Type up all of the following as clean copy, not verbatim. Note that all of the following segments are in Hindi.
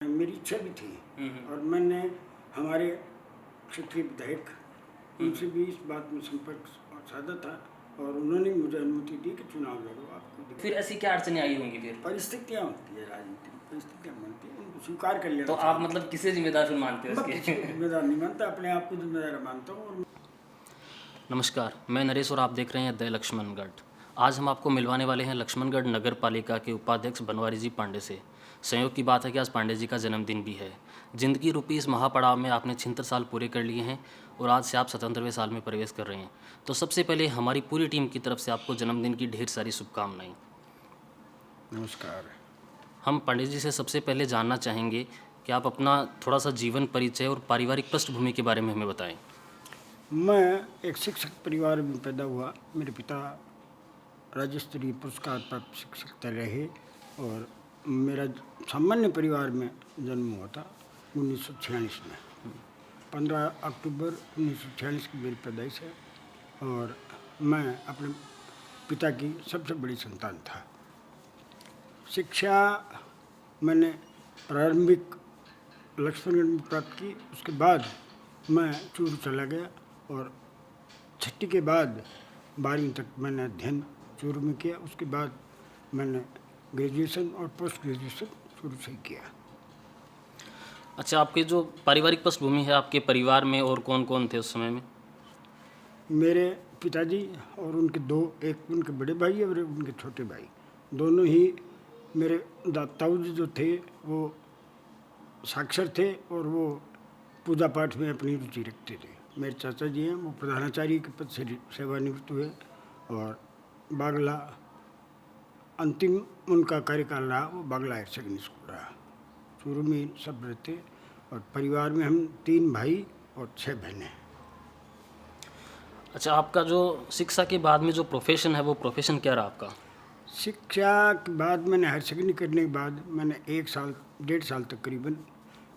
मेरी इच्छा भी थी और मैंने हमारे क्षेत्रीय विधायक उनसे भी इस बात में संपर्क साधा था और उन्होंने मुझे अनुमति दी कि चुनाव लड़ो। आपको फिर ऐसी क्या अड़चनें आई होंगी? फिर परिस्थितियाँ होती है, राजनीति में परिस्थितियाँ बनती है, उनको स्वीकार कर लेना। तो आप मतलब किसे जिम्मेदार फिर मानते हो इसके? जिम्मेदार नहीं मानता, अपने आप को जिम्मेदार मानता हूँ। नमस्कार, मैं नरेश और आप देख रहे हैं द लक्ष्मणगढ़। आज हम आपको मिलवाने वाले हैं लक्ष्मणगढ़ नगर पालिका के उपाध्यक्ष बनवारी जी पांडे से। संयोग की बात है कि आज पांडे जी का जन्मदिन भी है। जिंदगी रूपी इस महापड़ाव में आपने 76 साल पूरे कर लिए हैं और आज से आप 77वें साल में प्रवेश कर रहे हैं। तो सबसे पहले हमारी पूरी टीम की तरफ से आपको जन्मदिन की ढेर सारी शुभकामनाएं। नमस्कार। हम पांडे जी से सबसे पहले जानना चाहेंगे कि आप अपना थोड़ा सा जीवन परिचय और पारिवारिक पृष्ठभूमि के बारे में हमें बताएं। मैं एक शिक्षक परिवार में पैदा हुआ। मेरे पिता राज्य स्तरीय पुरस्कार प्राप्त शिक्षक रहे और मेरा सामान्य परिवार में जन्म हुआ था 1946 में। 15 अक्टूबर 1946 की मेरी पैदाइश है और मैं अपने पिता की सबसे बड़ी संतान था। शिक्षा मैंने प्रारंभिक लक्ष्मणगढ़ में प्राप्त की। उसके बाद मैं चूरू चला गया और छठी के बाद 12वीं तक मैंने अध्ययन चूरू में किया। उसके बाद मैंने ग्रेजुएशन और पोस्ट ग्रेजुएशन चूरू से किया। अच्छा, आपके जो पारिवारिक पृष्ठभूमि है, आपके परिवार में और कौन कौन थे उस समय में? मेरे पिताजी और उनके एक उनके बड़े भाई और उनके छोटे भाई, दोनों ही मेरे ताऊ जी जो थे वो साक्षर थे और वो पूजा पाठ में अपनी रुचि रखते थे। मेरे चाचा जी हैं, वो प्रधानाचार्य के पद से सेवानिवृत्त हुए और बागला अंतिम उनका कार्यकाल रहा, वो बागला हायर सेकेंडरी स्कूल रहा। चूरू में सब रहते और परिवार में हम 3 भाई और 6 बहनें। अच्छा, आपका जो शिक्षा के बाद में जो प्रोफेशन है वो प्रोफेशन क्या रहा आपका? शिक्षा के बाद मैंने हायर सेकेंडरी करने के बाद मैंने 1.5 साल तक करीबन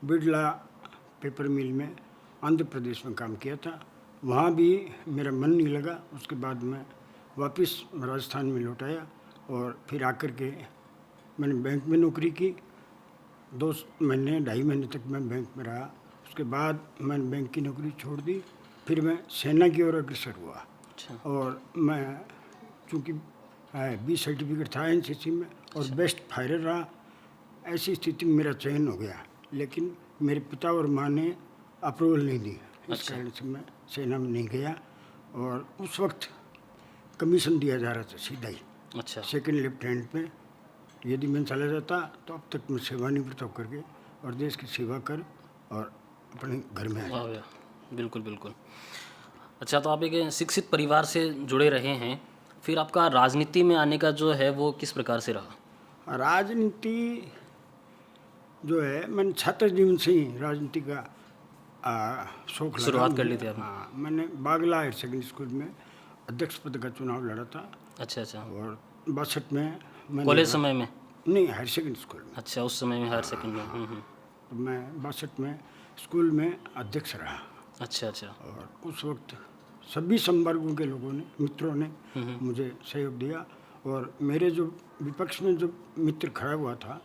बिड़ला पेपर मिल में आंध्र प्रदेश में काम किया था। वहाँ भी मेरा मन नहीं लगा। उसके बाद मैं वापस राजस्थान में लौट आया और फिर आकर के मैंने बैंक में नौकरी की। 2 महीने 2.5 महीने तक मैं बैंक में रहा। उसके बाद मैंने बैंक की नौकरी छोड़ दी। फिर मैं सेना की ओर अग्रसर हुआ। अच्छा। और मैं चूँकि 20 सर्टिफिकेट था एनसीसी में और बेस्ट फायरर रहा। ऐसी स्थिति में मेरा चयन हो गया, लेकिन मेरे पिता और माँ ने अप्रूवल नहीं दी। इस कारण से मैं सेना में नहीं गया और उस वक्त कमीशन दिया जा रहा था सीधा ही। अच्छा। सेकंड लेफ्टिनेंट में। यदि मैं चला जाता तो अब तक मैं सेवानिवृत्त होकर के और देश की सेवा कर और अपने घर में आ जाता। बिल्कुल बिल्कुल। अच्छा, तो आप एक शिक्षित परिवार से जुड़े रहे हैं, फिर आपका राजनीति में आने का जो है वो किस प्रकार से रहा? राजनीति जो है, मैंने छात्र जीवन से ही राजनीति का शौक शुरुआत कर ली थी आपने? हाँ, मैंने बागला हायर सेकेंडरी स्कूल में अध्यक्ष पद का चुनाव लड़ा था। अच्छा अच्छा। और 62 में मैंने कॉलेज समय में? नहीं, हायर सेकेंडरी स्कूल में। अच्छा, उस समय में हायर सेकेंडरी में। तो मैं 62 में स्कूल में अध्यक्ष रहा। अच्छा अच्छा। और उस वक्त सभी संवर्गों के लोगों ने, मित्रों ने मुझे सहयोग दिया और मेरे जो विपक्ष में जो मित्र खड़ा हुआ था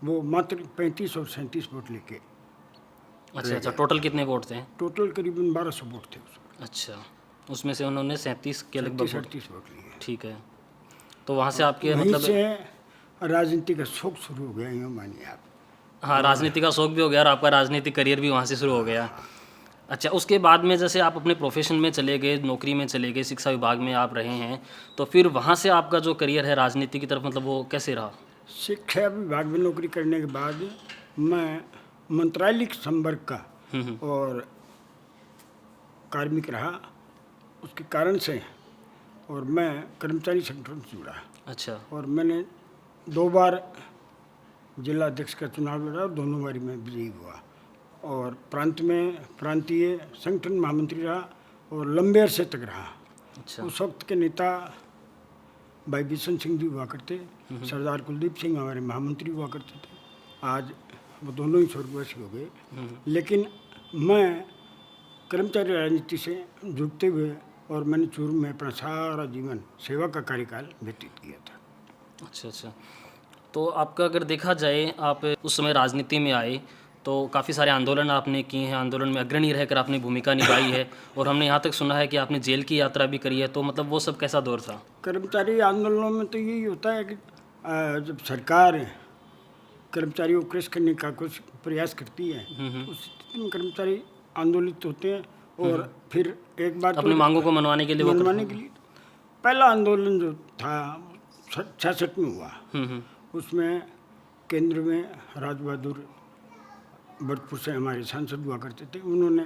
वो मात्र 35 और 37 वोट लेके। अच्छा अच्छा। टोटल कितने वोट थे? टोटल करीबन 1200 वोट थे उसमें। अच्छा, उसमें से उन्होंने 37 के लगभग 37 वोट लिए। ठीक है। तो वहाँ से आपके वहीं मतलब से राजनीति का शौक शुरू हो गया, यूँ मानिए आप। हाँ, राजनीति का शौक भी हो गया और आपका राजनीतिक करियर भी वहाँ से शुरू हो गया। अच्छा, उसके बाद में जैसे आप अपने प्रोफेशन में चले गए, नौकरी में चले गए, शिक्षा विभाग में आप रहे हैं, तो फिर वहाँ से आपका जो करियर है राजनीति की तरफ, मतलब वो कैसे रहा? शिक्षा विभाग में नौकरी करने के बाद मैं मंत्रालयिक संवर्ग का और कार्मिक रहा। उसके कारण से और मैं कर्मचारी संगठन से जुड़ा। अच्छा। और मैंने 2 बार जिला अध्यक्ष का चुनाव लड़ा और दोनों बारी में विजयी हुआ। और प्रांत में प्रांतीय संगठन महामंत्री रहा और लंबे अरसे तक रहा। अच्छा। उस वक्त के नेता भाई बिशन सिंह जी हुआ करते, सरदार कुलदीप सिंह हमारे महामंत्री हुआ करते थे। आज वो दोनों ही स्वर्गवासी हो गए। लेकिन मैं कर्मचारी राजनीति से जुड़ते हुए और मैंने चूरू में अपना सारा जीवन सेवा का कार्यकाल व्यतीत किया था। अच्छा अच्छा। तो आपका अगर देखा जाए, आप उस समय राजनीति में आए तो काफ़ी सारे आंदोलन आपने किए हैं, आंदोलन में अग्रणी रहकर आपने भूमिका निभाई है और हमने यहाँ तक सुना है कि आपने जेल की यात्रा भी करी है। तो मतलब वो सब कैसा दौर था? कर्मचारी आंदोलनों में तो यही होता है कि जब सरकार कर्मचारियों को क्रश करने का कुछ प्रयास करती है, उस स्थिति में कर्मचारी आंदोलित होते हैं और फिर एक बार अपनी मांगों को मनवाने के लिए वो मनवाने के लिए पहला आंदोलन जो था 66 में हुआ। उसमें केंद्र में राज बहादुर बरतपुर से हमारे सांसद हुआ करते थे, उन्होंने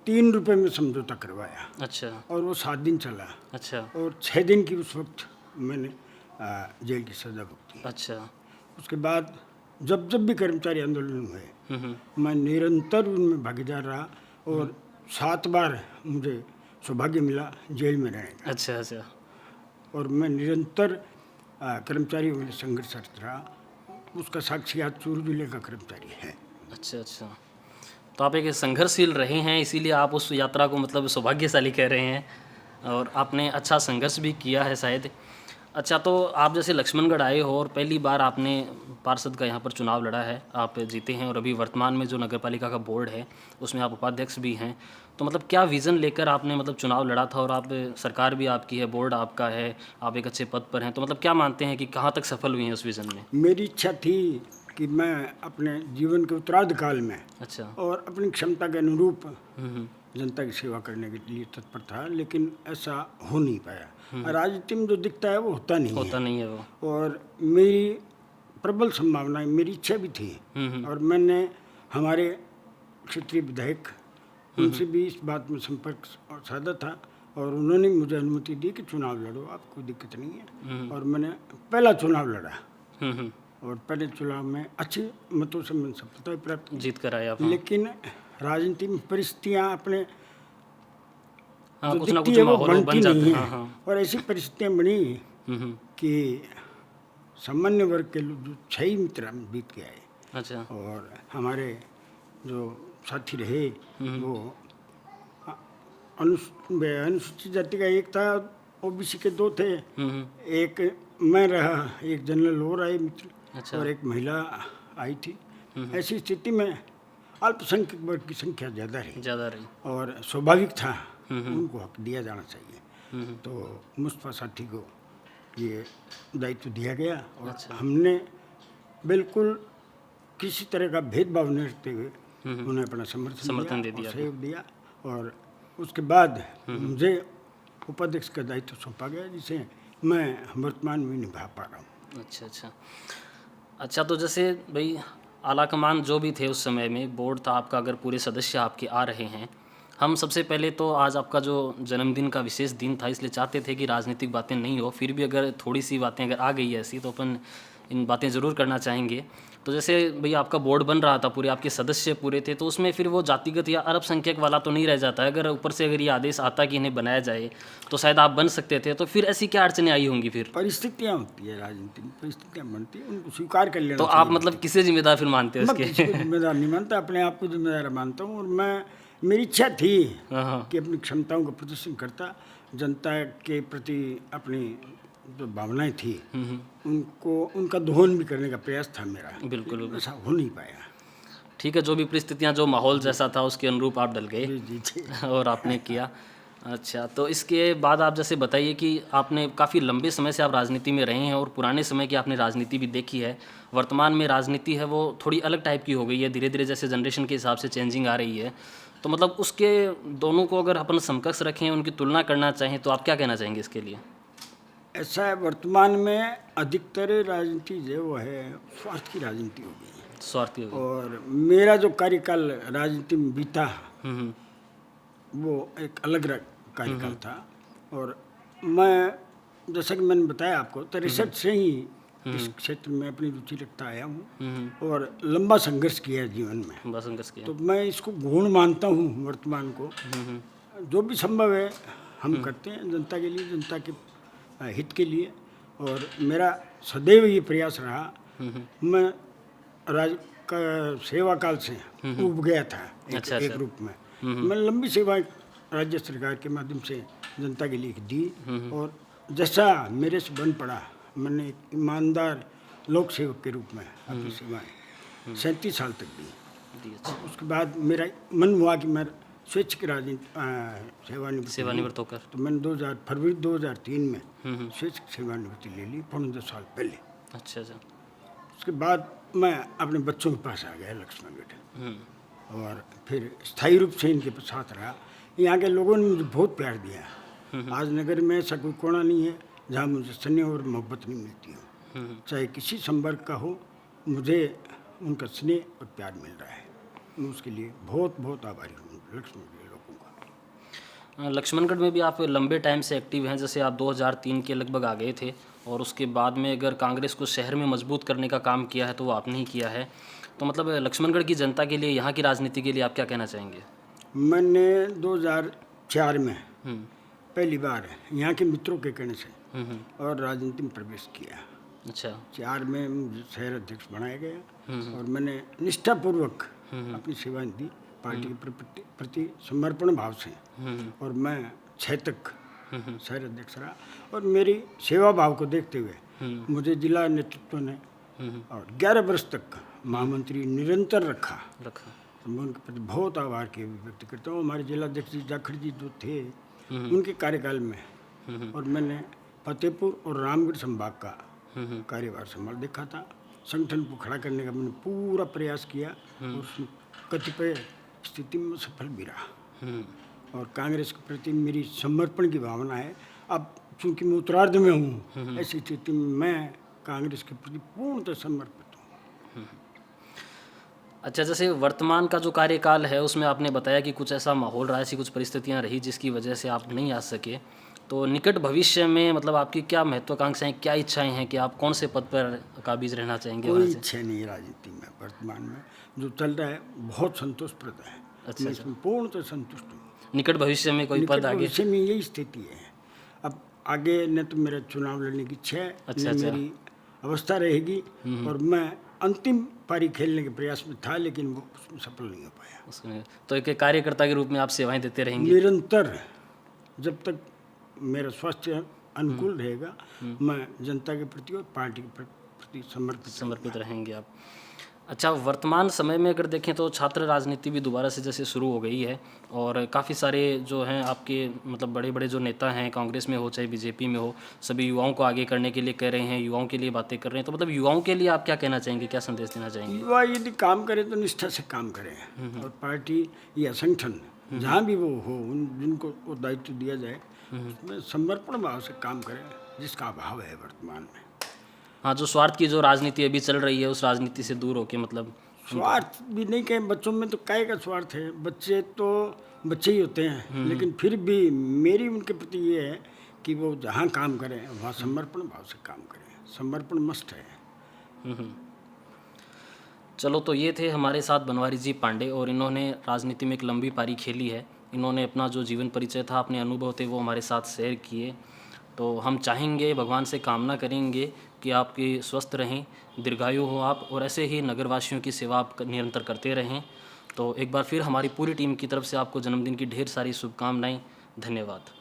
3 रुपए में समझौता करवाया। अच्छा और वो 7 दिन चला अच्छा और 6 दिन की उस वक्त मैंने जेल की सज़ा भुगती। अच्छा। उसके बाद जब जब भी कर्मचारी आंदोलन हुए मैं निरंतर उनमें भागीदार रहा और 7 बार मुझे सौभाग्य मिला जेल में रहने का। अच्छा अच्छा। और मैं निरंतर कर्मचारियों के लिए संघर्षरत रहा। उसका साक्षी आज चूरू जिले का कर्मचारी है। अच्छा अच्छा। तो आप एक संघर्षशील रहे हैं, इसीलिए आप उस यात्रा को मतलब सौभाग्यशाली कह रहे हैं और आपने अच्छा संघर्ष भी किया है शायद। अच्छा, तो आप जैसे लक्ष्मणगढ़ आए हो और पहली बार आपने पार्षद का यहाँ पर चुनाव लड़ा है, आप जीते हैं और अभी वर्तमान में जो नगर पालिका का बोर्ड है उसमें आप उपाध्यक्ष भी हैं। तो मतलब क्या विज़न लेकर आपने मतलब चुनाव लड़ा था और आप सरकार भी आपकी है, बोर्ड आपका है, आप एक अच्छे पद पर हैं, तो मतलब क्या मानते हैं कि कहाँ तक सफल हुए हैं उस विज़न में? मेरी इच्छा थी कि मैं अपने जीवन के उत्तरार्ध काल में अच्छा। और अपनी क्षमता के अनुरूप जनता की सेवा करने के लिए तत्पर था, लेकिन ऐसा हो नहीं पाया। राजनीति में जो दिखता है वो होता नहीं है वो। और मेरी प्रबल संभावनाएं, मेरी इच्छा भी थी और मैंने हमारे क्षेत्रीय विधायक उनसे भी इस बात में संपर्क साधा था और उन्होंने मुझे अनुमति दी कि चुनाव लड़ो, आप कोई दिक्कत नहीं है। और मैंने पहला चुनाव लड़ा और पहले चुनाव में अच्छे मतों से मैंने सफलता प्राप्त की, जीत कर आए आप। लेकिन राजनीति में परिस्थितियाँ अपने हाँ, जो कुछ ना दिखती कुछ है वो माहौल बनती बन जाते नहीं हैं। है। हाँ और ऐसी परिस्थितियाँ बनी कि सामान्य वर्ग के लोग जो 6 मित्र बीत के आए अच्छा और हमारे जो साथी रहे वो अनुसूचित जाति का एक था, ओबीसी के 2 थे, एक मैं रहा, एक जनरल और आए मित्र। अच्छा। और एक महिला आई थी। ऐसी स्थिति में अल्पसंख्यक वर्ग की संख्या ज़्यादा रही और स्वाभाविक था उनको हक दिया जाना चाहिए। तो मुस्तफा साथी को ये दायित्व दिया गया और हमने बिल्कुल किसी तरह का भेदभाव नहीं रखते हुए उन्हें अपना समर्थन दे दिया, सहयोग दिया और उसके बाद मुझे उपाध्यक्ष का दायित्व सौंपा गया, जिसे मैं वर्तमान में निभा पा रहा हूँ। अच्छा अच्छा अच्छा। तो जैसे भाई आलाकमान जो भी थे उस समय में, बोर्ड था आपका, अगर पूरे सदस्य आपके आ रहे हैं, हम सबसे पहले तो आज आपका जो जन्मदिन का विशेष दिन था, इसलिए चाहते थे कि राजनीतिक बातें नहीं हो, फिर भी अगर थोड़ी सी बातें अगर आ गई है ऐसी तो अपन इन बातें ज़रूर करना चाहेंगे। तो जैसे भाई आपका बोर्ड बन रहा था, पूरे आपके सदस्य पूरे थे, तो उसमें फिर वो जातिगत या अल्पसंख्यक वाला तो नहीं रह जाता है। अगर ऊपर से अगर ये आदेश आता कि इन्हें बनाया जाए तो शायद आप बन सकते थे, तो फिर ऐसी क्या अड़चनें आई होंगी? फिर परिस्थितियाँ होती है, राजनीति में परिस्थितियाँ बनती हैं, उनको स्वीकार कर लेना तो आप मतलब किसे जिम्मेदार फिर मानते हैं मैं इसके? किसी को जिम्मेदार नहीं मानता, अपने आप को जिम्मेदार मानता हूँ। और मैं मेरी इच्छा थी कि अपनी क्षमताओं का प्रदर्शन करता, जनता के प्रति अपनी जो भावनाएं थी उनको उनका दोहन भी करने का प्रयास था मेरा। बिल्कुल ऐसा हो नहीं पाया। ठीक है, जो भी परिस्थितियाँ, जो माहौल जैसा था उसके अनुरूप आप डल गए जी और आपने किया। अच्छा, तो इसके बाद आप जैसे बताइए कि आपने काफ़ी लंबे समय से आप राजनीति में रहे हैं और पुराने समय की आपने राजनीति भी देखी है। वर्तमान में राजनीति है वो थोड़ी अलग टाइप की हो गई है, धीरे धीरे जैसे जनरेशन के हिसाब से चेंजिंग आ रही है। तो मतलब उसके दोनों को अगर अपन समकक्ष रखें, उनकी तुलना करना चाहें, तो आप क्या कहना चाहेंगे इसके लिए? ऐसा है, वर्तमान में अधिकतर राजनीति जो वो है स्वार्थ की राजनीति हो गई है। स्वार्थी हो गई। और मेरा जो कार्यकाल राजनीति में बीता वो एक अलग कार्यकाल था। और मैं जैसा कि मैंने बताया आपको, 63 से ही इस क्षेत्र में अपनी रुचि रखता आया हूँ और लंबा संघर्ष किया है जीवन में। संघर्ष किया। तो मैं इसको गुण मानता हूँ वर्तमान को। जो भी संभव है हम करते हैं जनता के लिए, जनता के हित के लिए। और मेरा सदैव ये प्रयास रहा। मैं सेवा काल से उब गया था एक रूप में। मैं लंबी सेवा राज्य सरकार के माध्यम से जनता के लिए दी और जैसा मेरे से बन पड़ा, मैंने एक ईमानदार लोक सेवक के रूप में अपनी सेवाएं 37 साल तक दी। जी, अच्छा। उसके बाद मेरा मन हुआ कि मैं स्वैच्छिक राजनीति सेवानिवृत्त होकर तो मैंने फरवरी 2003 में स्वैच्छिक सेवानिवृत्ति ले ली, 10 साल पहले। अच्छा अच्छा। उसके बाद मैं अपने बच्चों के पास आ गया लक्ष्मणगढ़, हम्म, और फिर स्थायी रूप से इनके साथ रहा। यहाँ के लोगों ने मुझे बहुत प्यार दिया। आज नगर में ऐसा कोई कोना नहीं है जहाँ मुझे स्नेह और मोहब्बत नहीं मिलती हो। चाहे किसी संपर्क का हो, मुझे उनका स्नेह और प्यार मिल रहा है। मैं उसके लिए बहुत बहुत आभारी हूँ लक्ष्मणगढ़ लोगों का। लक्ष्मणगढ़ में भी आप लंबे टाइम से एक्टिव हैं। जैसे आप 2003 के लगभग आ गए थे, और उसके बाद में अगर कांग्रेस को शहर में मजबूत करने का काम किया है तो वो आपने ही किया है। तो मतलब लक्ष्मणगढ़ की जनता के लिए, यहाँ की राजनीति के लिए आप क्या कहना चाहेंगे? मैंने 2004 में हम्म, पहली बार यहाँ के मित्रों के कहने से हम्म, और राजनीति में प्रवेश किया। अच्छा। 4 में मुझे शहर अध्यक्ष बनाया गया, और मैंने निष्ठापूर्वक अपनी सेवाएं दी पार्टी के प्रति समर्पण भाव से। और मैं 6 तक शहर अध्यक्ष रहा, और मेरी सेवा भाव को देखते हुए मुझे जिला नेतृत्व ने और 11 वर्ष तक महामंत्री निरंतर रखा। तो मैं उनके प्रति बहुत आभार के व्यक्त करता हूँ। हमारे जिलाध्यक्ष जी जाखड़ जी जो थे, उनके कार्यकाल में और मैंने फतेहपुर और रामगढ़ संभाग का कार्यभार संभाल देखा था। संगठन को खड़ा करने का मैंने पूरा प्रयास किया, और उसमें कतिपय स्थिति में सफल भी रहा। और कांग्रेस के प्रति मेरी समर्पण की भावना है। अब चूंकि मैं उत्तरार्ध में हूँ, ऐसी स्थिति में मैं कांग्रेस के प्रति पूर्णतः समर्पित हूँ। अच्छा, जैसे वर्तमान का जो कार्यकाल है उसमें आपने बताया कि कुछ ऐसा माहौल रहा, ऐसी कुछ परिस्थितियां रही जिसकी वजह से आप नहीं आ सके। तो निकट भविष्य में मतलब आपकी क्या महत्वाकांक्षाएं, क्या इच्छाएं हैं कि आप कौन से पद पर काबिज रहना चाहेंगे? कोई वहाँ से इच्छा नहीं है राजनीति में। वर्तमान में जो चल रहा है बहुत संतोषप्रद है। अच्छा, मैं इसमें पूर्णतः संतुष्ट हूँ। निकट भविष्य में कोई निकट पद आगे? भविष्य में यही स्थिति है। अब आगे न तो मेरा चुनाव लड़ने की इच्छा है, अच्छा, न अच्छा। मेरी अवस्था रहेगी, और मैं अंतिम पारी खेलने के प्रयास में था, लेकिन वो उसमें सफल नहीं हो पाया। उसमें तो एक कार्यकर्ता के रूप में आप सेवाएं देते रहेंगे? निरंतर जब तक मेरा स्वास्थ्य अनुकूल रहेगा, मैं जनता के प्रति और पार्टी के प्रति समर्पित रहेंगे आप। अच्छा, वर्तमान समय में अगर देखें तो छात्र राजनीति भी दोबारा से जैसे शुरू हो गई है, और काफ़ी सारे जो हैं आपके मतलब बड़े बड़े जो नेता हैं, कांग्रेस में हो चाहे बीजेपी में हो, सभी युवाओं को आगे करने के लिए कह रहे हैं, युवाओं के लिए बातें कर रहे हैं। तो मतलब युवाओं के लिए आप क्या कहना चाहेंगे, क्या संदेश देना चाहेंगे? युवा यदि काम करें तो निष्ठा से काम करें, और पार्टी या संगठन जहाँ भी वो हो, उन जिनको वो दायित्व दिया जाए उसमें समर्पण भाव से काम करें, जिसका अभाव है वर्तमान में। हाँ, जो स्वार्थ की जो राजनीति अभी चल रही है उस राजनीति से दूर होके मतलब स्वार्थ भी नहीं कहें, बच्चों में तो काय का स्वार्थ है। बच्चे तो बच्चे ही होते हैं, लेकिन फिर भी मेरी उनके प्रति ये है कि वो जहाँ काम करें वहाँ समर्पण भाव से काम करें। समर्पण मस्ट है। चलो, तो ये थे हमारे साथ बनवारी जी पांडे, और इन्होंने राजनीति में एक लंबी पारी खेली है। इन्होंने अपना जो जीवन परिचय था, अपने अनुभव थे, वो हमारे साथ शेयर किए। तो हम चाहेंगे, भगवान से कामना करेंगे कि आपकी स्वस्थ रहें, दीर्घायु हो आप, और ऐसे ही नगरवासियों की सेवा आप निरंतर करते रहें। तो एक बार फिर हमारी पूरी टीम की तरफ से आपको जन्मदिन की ढेर सारी शुभकामनाएं। धन्यवाद।